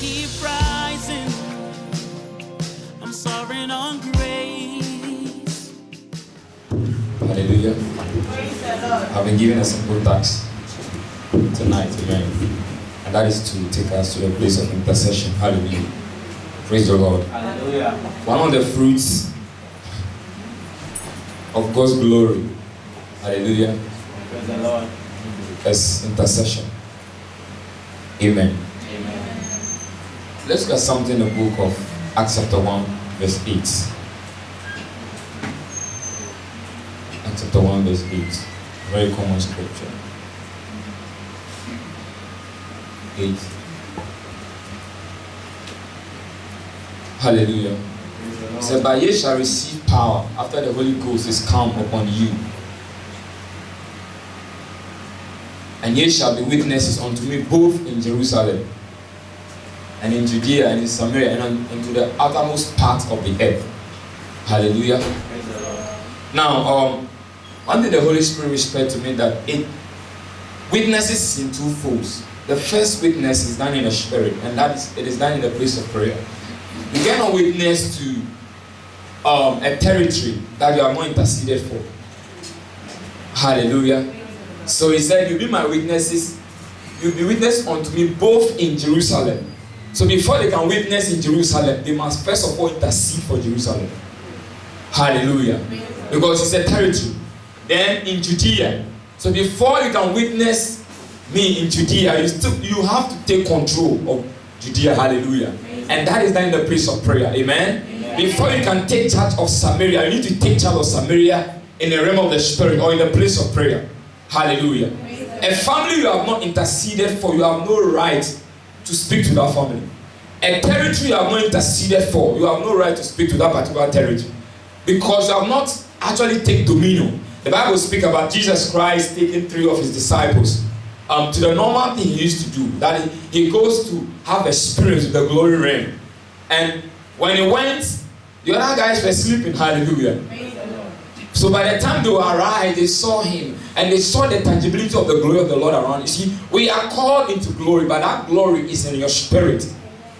keep rising. I'm soaring on grace. Hallelujah. I've been given a simple task tonight, amen. And that is to take us to a place of intercession. Hallelujah. Praise the Lord. Hallelujah. One of the fruits of God's glory, hallelujah, Praise the Lord. is intercession. Amen. Amen. Let's look at something in the book of Acts chapter 1, verse 8. Acts chapter 1, verse 8. Very common scripture. 8. Hallelujah. It said, "But ye shall receive power after the Holy Ghost is come upon you. And ye shall be witnesses unto me both in Jerusalem and in Judea and in Samaria and into the uttermost part of the earth." Hallelujah. Praise the Lord. Now, one thing the Holy Spirit whispered to me that witnesses in two folds. The first witness is done in the spirit, and it is done in the place of prayer. You cannot witness to a territory that you have not interceded for. Hallelujah. So he said, "You'll be my witnesses. You'll be witness unto me both in Jerusalem." So before they can witness in Jerusalem, they must first of all intercede for Jerusalem. Hallelujah. Because it's a territory. Then in Judea. So before you can witness me in Judea, you have to take control of Judea. Hallelujah. And that is done in the place of prayer. Amen. Before you can take charge of Samaria, you need to take charge of Samaria in the realm of the spirit or in the place of prayer. Hallelujah. A family you have not interceded for, you have no right to speak to that family. A territory you have not interceded for, you have no right to speak to that particular territory. Because you have not actually taken dominion. The Bible speaks about Jesus Christ taking 3 of his disciples to the normal thing he used to do. That he goes to have experience with the glory realm. And when he went, the other guys were sleeping. Hallelujah. So by the time they arrived, they saw him and they saw the tangibility of the glory of the Lord around. You see, we are called into glory, but that glory is in your spirit.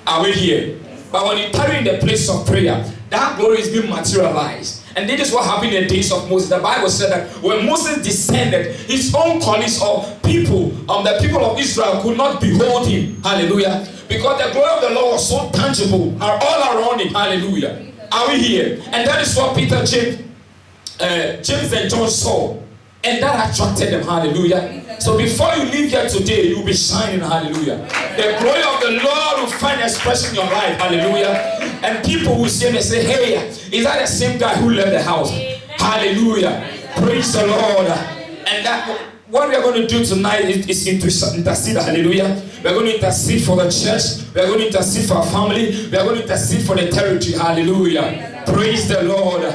Are we here? But when you tarry in the place of prayer, that glory is being materialized. And this is what happened in the days of Moses. The Bible said that when Moses descended, his own colleagues or people, the people of Israel could not behold him. Hallelujah. Because the glory of the Lord was so tangible all around him. Hallelujah. Are we here? And that is what Peter, James and John saw. And that attracted them. Hallelujah. So before you leave here today, you'll be shining. Hallelujah. The glory of the Lord will find expression in your life. Hallelujah. And people will see and say, "Hey, is that the same guy who left the house?" Hallelujah. Praise the Lord. And that what we are going to do tonight is intercede. Hallelujah. We are going to intercede for the church. We are going to intercede for our family. We are going to intercede for the territory. Hallelujah. Praise the Lord.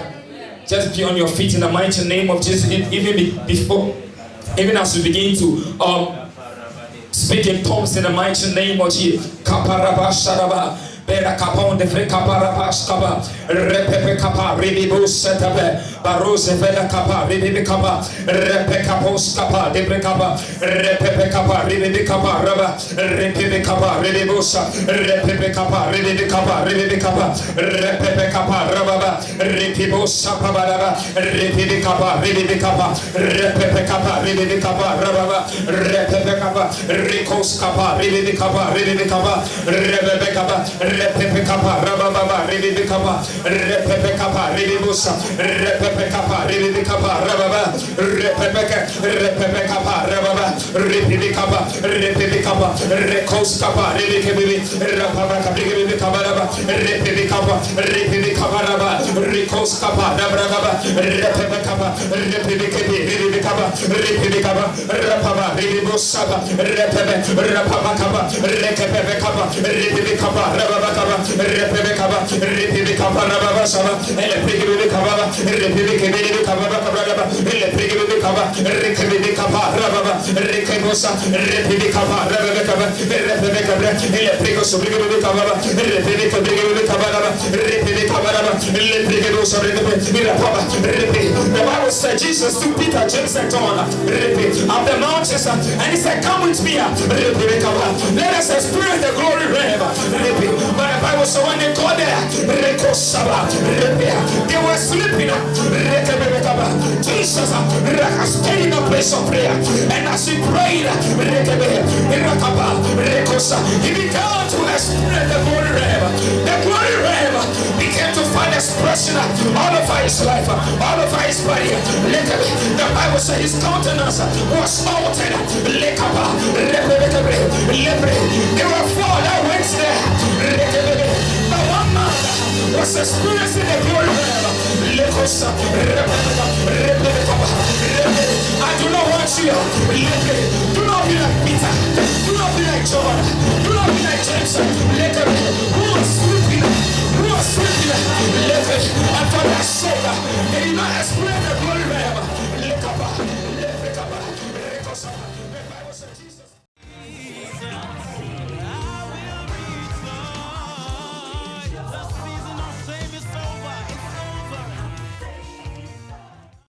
Just be on your feet in the mighty name of Jesus. Even as we begin to speak in tongues in the mighty name of Jesus. Bera kapon de fre kapara paskaba repepe kapa ribibu setabe barose vela kapa ribibi kapa repe kapos kapa de bre kapa repepe kapa ribibi kapa raba repepe kapa ribibusa repepe kapa ribibi kapa ribibi kapa repepe kapa raba ribibusa kapa ribibi kapa ribibi kapa repepe kapa ribibi kapa raba repepe kapa rikos kapa ribibi kapa repepe kapa Repepe kapa rababa ribibi kapa repepe kapa ribibusa repepe kapa ribibi kapa rababa repepe kapa rababa ribibi kapa rekos kapa ribibi rababa ribibi kapa raba repepe kapa raba rekos kapa rababa repepe kapa ribibi kapa rababa ribibusa repepe rababa kapa repepe kapa ribibi kapa rababa The Bible said Jesus took Peter, James, and John up the mountains, and he said, "Come with me. Let us experience the glory realm." But the Bible said when they got there, they were sleeping. Jesus stayed in a place of prayer, and as he prayed, he began to experience the glory realm. The glory realm began to find expression all over his life, all over his body. The Bible says his countenance was altered. There were four that went there. But one man was experiencing the glory realm. I do not want you. Do not be like Peter. Do not be like John. Do not be like James. Who was sleeping? Who was sleeping? And for that sake, they did not experience the glory realm.